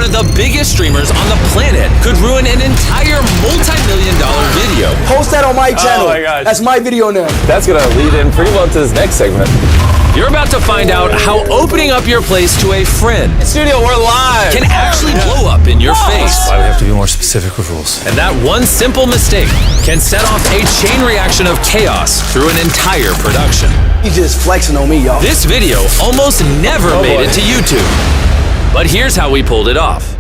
of the biggest streamers on the planet could ruin an entire multi-million-dollar video. Post that on my channel. Oh my gosh. That's my video now. That's gonna lead in pretty well to this next segment. You're about to find out how opening up your place to a friend Studio, we're live. can actually blow up in your face. Why we have to be more specific with rules. And that one simple mistake can set off a chain reaction of chaos through an entire production. You just flexing on me, y'all. This video almost never made it to YouTube. But here's how we pulled it off.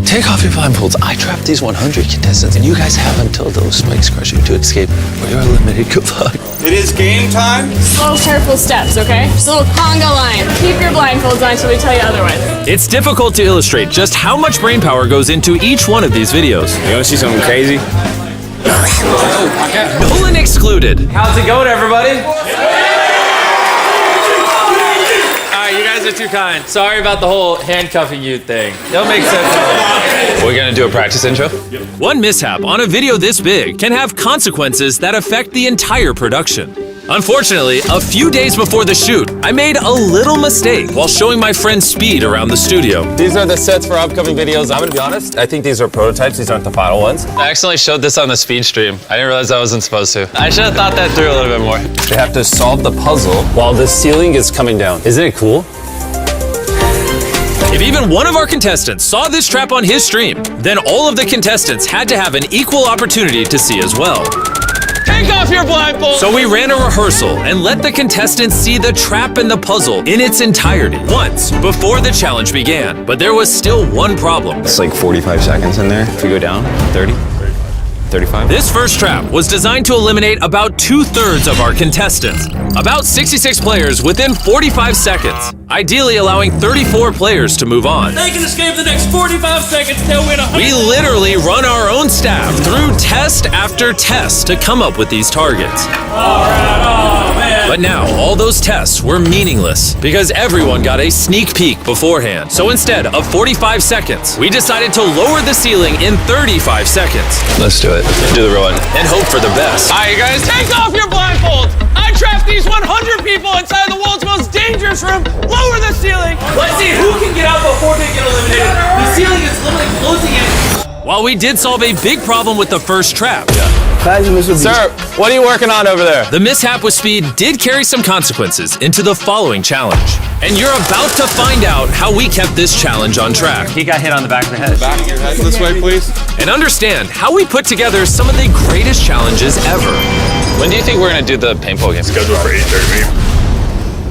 Take off your blindfolds. I trapped these 100 contestants, and you guys have until those spikes crush you to escape, or you're eliminated. Good luck. It is game time. Slow, careful steps, okay? Just a little conga line. Keep your blindfolds on until we tell you otherwise. It's difficult to illustrate just how much brain power goes into each one of these videos. You wanna see something crazy? Nolan excluded. How's it going, everybody? You guys are too kind. Sorry about the whole handcuffing you thing. It'll make sense. We're gonna do a practice intro? One mishap on a video this big can have consequences that affect the entire production. Unfortunately, a few days before the shoot, I made a little mistake while showing my friend Speed around the studio. These are the sets for upcoming videos. I'm gonna be honest, I think these are prototypes. These aren't the final ones. I accidentally showed this on the speed stream. I didn't realize I wasn't supposed to. I should have thought that through a little bit more. They have to solve the puzzle while the ceiling is coming down. Isn't it cool? If even one of our contestants saw this trap on his stream, then all of the contestants had to have an equal opportunity to see as well. Take off your blindfold! So we ran a rehearsal and let the contestants see the trap and the puzzle in its entirety once before the challenge began. But there was still one problem. It's like 45 seconds in there. If we go down, 30, 35. This first trap was designed to eliminate about 2/3 of our contestants. About 66 players within 45 seconds, ideally allowing 34 players to move on. They can escape the next 45 seconds, they'll win a We literally run our own staff through test after test to come up with these targets. But now, all those tests were meaningless because everyone got a sneak peek beforehand. So instead of 45 seconds, we decided to lower the ceiling in 35 seconds. Let's do it. Do the real one. And hope for the best. All right, you guys. Take off your blindfolds! I trapped these 100 people inside the world's most dangerous room! Lower the ceiling! Let's see who can get out before they get eliminated. The ceiling is literally closing in. While we did solve a big problem with the first trap, Sir, what are you working on over there? the mishap with Speed did carry some consequences into the following challenge. And you're about to find out how we kept this challenge on track. He got hit on the back of the head. Back your head this way, please. And understand how we put together some of the greatest challenges ever. When do you think we're gonna do the paintball game? Scheduled for 8:30.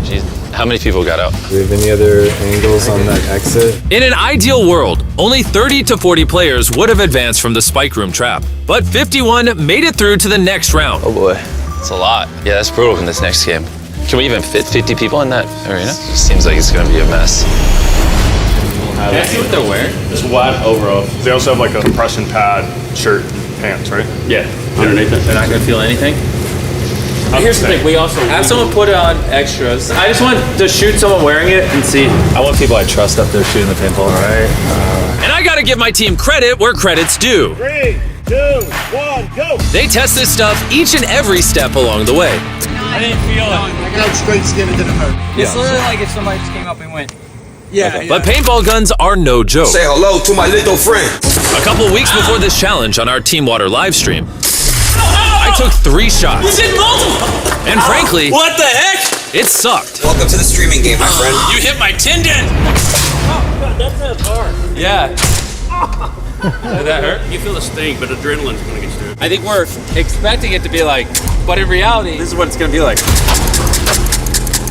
Jeez, how many people got out? Do we have any other angles on that exit? In an ideal world, only 30 to 40 players would have advanced from the spike room trap. But 51 made it through to the next round. Oh boy, it's a lot. Yeah, that's brutal in this next game. Can we even fit 50 people in that arena? It seems like it's gonna be a mess. Can I see what they're wearing? It's wide overall. They also have like a compression pad, shirt, pants, right? Yeah, underneath it. They're not gonna feel anything? Here's the thing, we also have someone put on extras. I just want to shoot someone wearing it and see. I want people I trust up there shooting the paintball. All right. And I gotta give my team credit where credit's due. 3, 2, 1, go! They test this stuff each and every step along the way. I didn't feel it. I got straight skin, it didn't hurt. It's literally like if somebody just came up and went. Yeah. But paintball guns are no joke. Say hello to my little friend. A couple weeks before this challenge on our Team Water live stream, I took 3 shots. You did multiple! And frankly, What the heck? it sucked. Welcome to the streaming game, my friend. You hit my tendon! That's hard. Yeah. Did that hurt? You feel the sting, but adrenaline's gonna get you. I think we're expecting it to be like, but in reality, this is what it's gonna be like.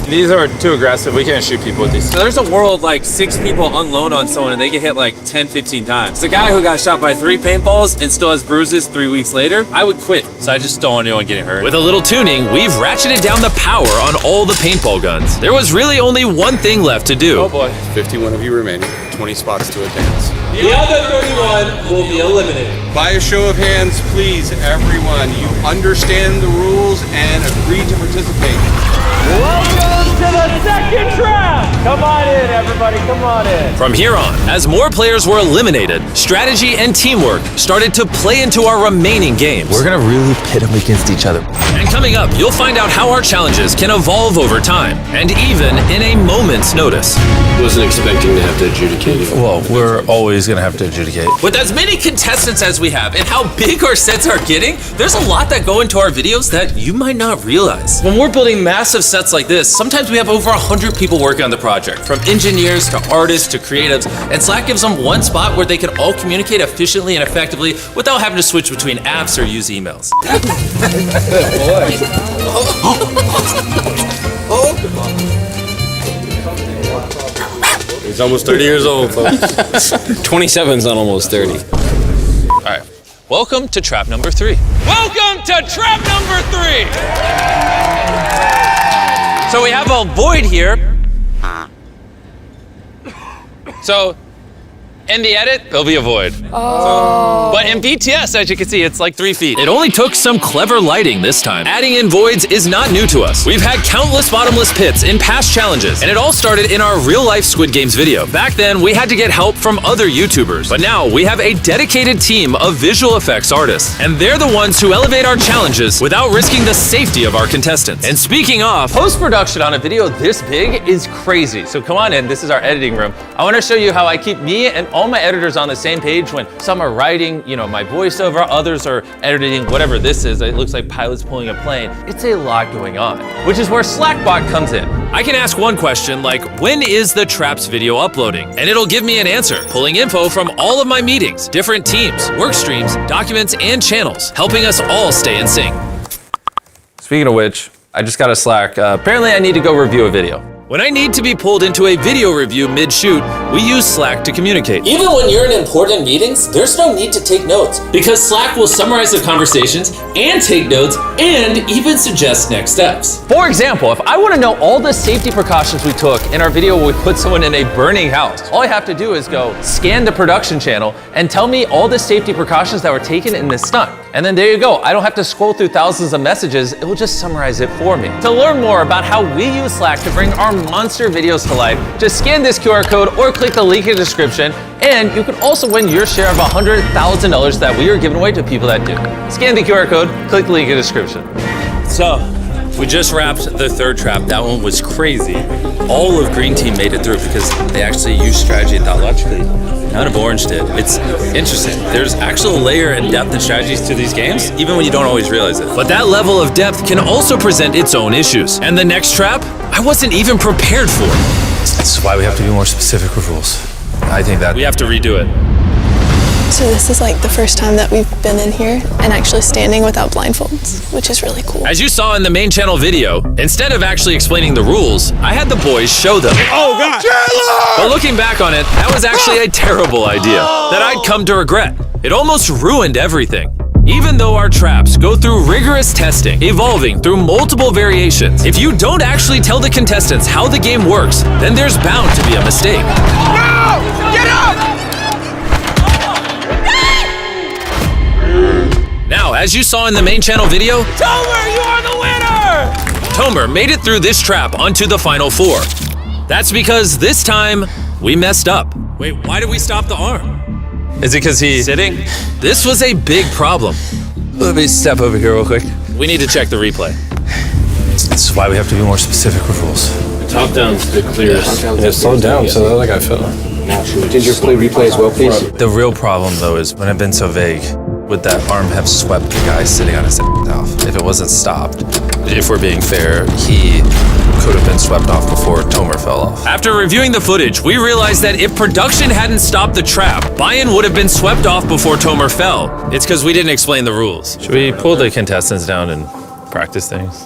These are too aggressive. We can't shoot people with these. There's a world like 6 people unload on someone and they get hit like 10, 15 times. The guy who got shot by 3 paintballs and still has bruises 3 weeks later, I would quit. So I just don't want anyone getting hurt. With a little tuning, we've ratcheted down the power on all the paintball guns. There was really only one thing left to do. Oh boy. 51 of you remaining, 20 spots to advance. The other 31 will be eliminated. By a show of hands, please, everyone, you understand the rules and agree to participate. Welcome Welcome to the second trap. Come on in, everybody. Come on in. From here on, as more players were eliminated, strategy and teamwork started to play into our remaining games. We're gonna really pit them against each other. And coming up, you'll find out how our challenges can evolve over time, and even in a moment's notice. Wasn't expecting to have to adjudicate it. Well, we're always gonna have to adjudicate. With as many contestants as we have and how big our sets are getting, there's a lot that go into our videos that you might not realize. When we're building massive sets like this, sometimes we have over 100 people working on the project, from engineers to artists to creatives, and Slack gives them one spot where they can all communicate efficiently and effectively without having to switch between apps or use emails. He's almost 30 years old, folks. 27's not almost 30. All right, welcome to trap number 3. Welcome to trap number 3. So we have a void here. So in the edit, there'll be a void. But in BTS, as you can see, it's like 3 feet. It only took some clever lighting this time. Adding in voids is not new to us. We've had countless bottomless pits in past challenges, and it all started in our real-life Squid Games video. Back then, we had to get help from other YouTubers. But now, we have a dedicated team of visual effects artists, and they're the ones who elevate our challenges without risking the safety of our contestants. And speaking of, post-production on a video this big is crazy. So come on in, this is our editing room. I want to show you how I keep me and all my editors on the same page when some are writing, my voiceover, others are editing whatever this is. It looks like pilots pulling a plane. It's a lot going on, which is where Slackbot comes in. I can ask one question like, when is the Traps video uploading? And it'll give me an answer, pulling info from all of my meetings, different teams, work streams, documents, and channels, helping us all stay in sync. Speaking of which, I just got a Slack. Apparently I need to go review a video. When I need to be pulled into a video review mid-shoot, we use Slack to communicate. Even when you're in important meetings, there's no need to take notes because Slack will summarize the conversations and take notes and even suggest next steps. For example, if I want to know all the safety precautions we took in our video where we put someone in a burning house, all I have to do is go scan the production channel and tell me all the safety precautions that were taken in this stunt. And then there you go. I don't have to scroll through thousands of messages. It will just summarize it for me. To learn more about how we use Slack to bring our monster videos to life, just scan this QR code or click the link in the description, and you can also win your share of $100,000 that we are giving away to people that do. Scan the QR code, click the link in the description. So, we just wrapped the third trap. That one was crazy. All of Green Team made it through because they actually used strategy and thought logically. None of Orange did. It's interesting. There's actual layer and depth and strategies to these games, even when you don't always realize it. But that level of depth can also present its own issues. And the next trap, I wasn't even prepared for. That's why we have to be more specific with rules. I think that We have to redo it. So this is like the first time that we've been in here and actually standing without blindfolds, which is really cool. As you saw in the main channel video, instead of actually explaining the rules, I had the boys show them. Oh, God. But looking back on it, that was actually a terrible idea that I'd come to regret. It almost ruined everything. Even though our traps go through rigorous testing, evolving through multiple variations, if you don't actually tell the contestants how the game works, then there's bound to be a mistake. No! Get up! Now, as you saw in the main channel video, Tomer, you are the winner! Tomer made it through this trap onto the final 4. That's because this time, we messed up. Wait, why did we stop the arm? Is it because he's sitting? This was a big problem. Let me step over here real quick. We need to check the replay. That's why we have to be more specific with rules. Top down's the clearest. Yeah, slow down, so that like I fell. Did your play replay as well, please? The real problem, though, is when I've been so vague, would that arm have swept the guy sitting on his off? If it wasn't stopped, if we're being fair, he could have been swept off before Tomer fell off. After reviewing the footage, we realized that if production hadn't stopped the trap, Bayan would have been swept off before Tomer fell. It's because we didn't explain the rules. Should we pull the contestants down and practice things?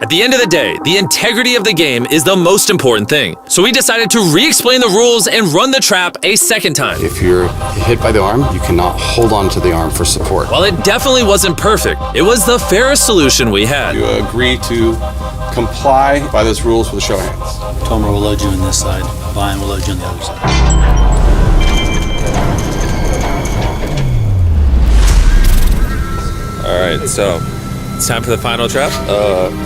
At the end of the day, the integrity of the game is the most important thing. So we decided to re-explain the rules and run the trap a second time. If you're hit by the arm, you cannot hold on to the arm for support. While it definitely wasn't perfect, it was the fairest solution we had. You agree to comply by those rules with a show of hands. Tomer will load you on this side. Bayan will load you on the other side. All right, so It's time for the final trap.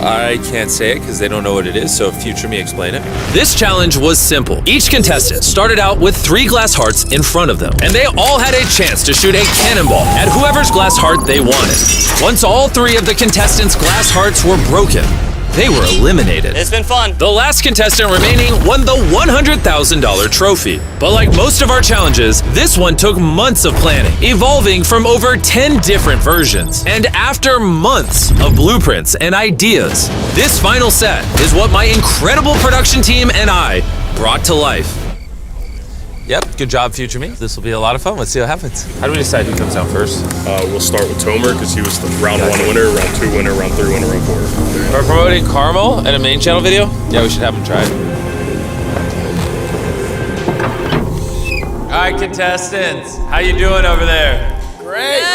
I can't say it because they don't know what it is, so future me explain it. This challenge was simple. Each contestant started out with 3 glass hearts in front of them, and they all had a chance to shoot a cannonball at whoever's glass heart they wanted. Once all 3 of the contestants' glass hearts were broken, they were eliminated. It's been fun. The last contestant remaining won the $100,000 trophy. But like most of our challenges, this one took months of planning, evolving from over 10 different versions. And after months of blueprints and ideas, this final set is what my incredible production team and I brought to life. Yep, good job, future me. This will be a lot of fun. Let's see what happens. How do we decide who comes out first? We'll start with Tomer because he was the round 1 winner, round 2 winner, round 3 winner, round 4. We're promoting Carmel in a main channel video? Yeah, we should have him try it. All right, contestants, how you doing over there? Great.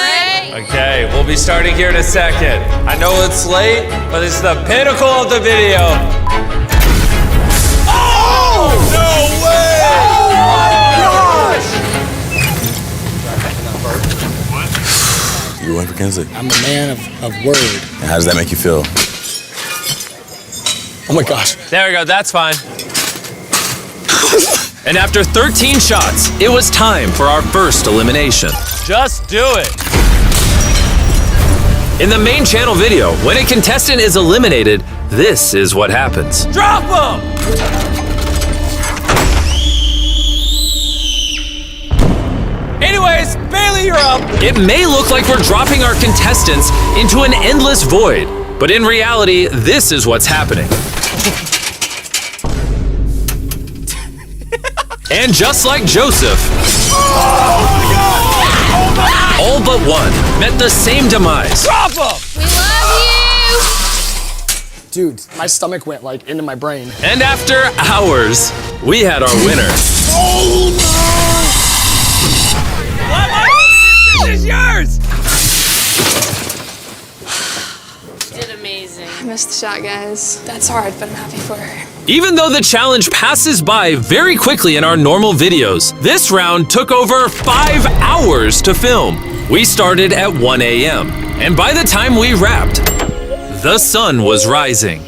Okay, we'll be starting here in a second. I know it's late, but it's the pinnacle of the video. Oh! No way! You went for Kinsley. I'm a man of word. And how does that make you feel? Oh my gosh. There we go, that's fine. And after 13 shots, it was time for our first elimination. Just do it. In the main channel video, when a contestant is eliminated, this is what happens. Drop him! Anyways, Bailey, you're up. It may look like we're dropping our contestants into an endless void, but in reality, this is what's happening. And just like Joseph, all but one met the same demise. Drop him! We love you! Dude, my stomach went like into my brain. And after hours, we had our winner. This is yours! You did amazing. I missed the shot, guys. That's hard, but I'm happy for her. Even though the challenge passes by very quickly in our normal videos, this round took over 5 hours to film. We started at 1 a.m., and by the time we wrapped, the sun was rising.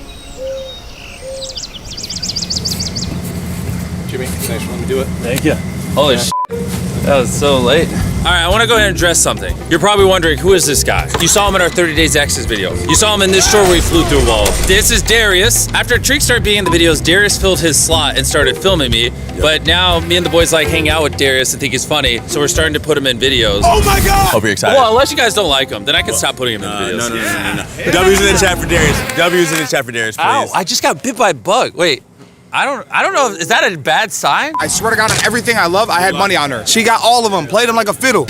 Jimmy, thanks for letting me do it. Thank you. Holy shit. That was so late. All right, I want to go ahead and address something. You're probably wondering, who is this guy? You saw him in our 30 Days Exes video. You saw him in this short where he flew through a wall. This is Darius. After Treek started being in the videos, Darius filled his slot and started filming me. But now me and the boys like hang out with Darius and think he's funny, so we're starting to put him in videos. Oh my God! Hope you're excited. Well, unless you guys don't like him, then I can stop putting him in the videos. No. W's in the chat for Darius. W's in the chat for Darius, please. Ow, I just got bit by a bug. Wait, I don't know, is that a bad sign? I swear to God, on everything I love, I had money on her. She got all of them, played them like a fiddle.